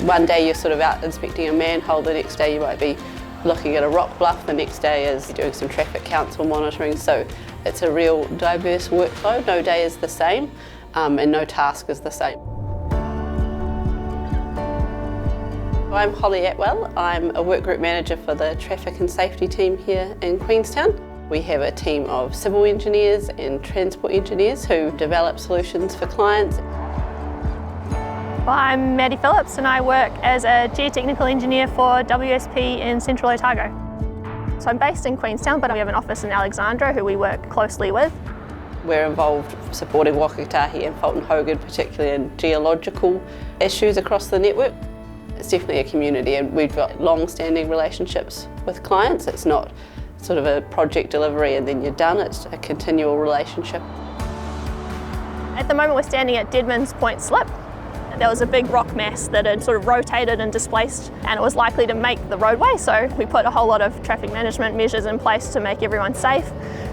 One day you're sort of out inspecting a manhole, the next day you might be looking at a rock bluff, the next day is doing some traffic counts or monitoring. So it's a real diverse workload. No day is the same and no task is the same. I'm Holly Atwell. I'm a work group manager for the traffic and safety team here in Queenstown. We have a team of civil engineers and transport engineers who develop solutions for clients. Well, I'm Maddie Phillips and I work as a geotechnical engineer for WSP in Central Otago. So I'm based in Queenstown, but we have an office in Alexandra who we work closely with. We're involved supporting Wakatahi and Fulton Hogan, particularly in geological issues across the network. It's definitely a community and we've got long-standing relationships with clients. It's not sort of a project delivery and then you're done, it's a continual relationship. At the moment we're standing at Deadmans Point slip. There was a big rock mass that had sort of rotated and displaced and it was likely to make the roadway, so we put a whole lot of traffic management measures in place to make everyone safe,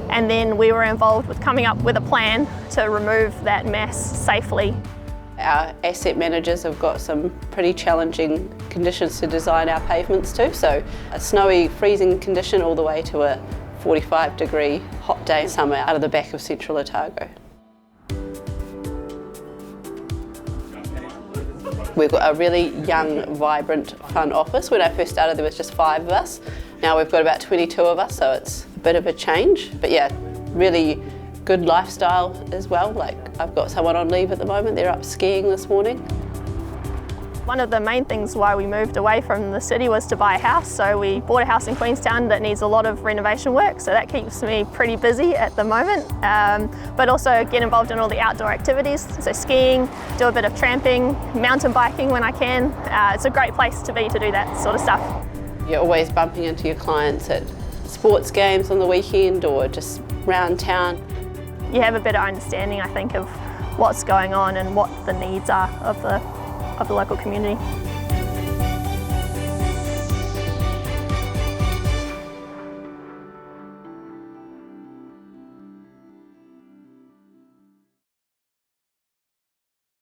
and then we were involved with coming up with a plan to remove that mass safely. Our asset managers have got some pretty challenging conditions to design our pavements to, so a snowy, freezing condition all the way to a 45-degree hot day somewhere out of the back of Central Otago. We've got a really young, vibrant, fun office. When I first started there was just 5 of us. Now we've got about 22 of us, so it's a bit of a change. But yeah, really good lifestyle as well. Like I've got someone on leave at the moment, they're up skiing this morning. One of the main things why we moved away from the city was to buy a house. So we bought a house in Queenstown that needs a lot of renovation work, so that keeps me pretty busy at the moment. But also get involved in all the outdoor activities, so skiing, do a bit of tramping, mountain biking when I can. It's a great place to be to do that sort of stuff. You're always bumping into your clients at sports games on the weekend or just round town. You have a better understanding, I think, of what's going on and what the needs are of the local community.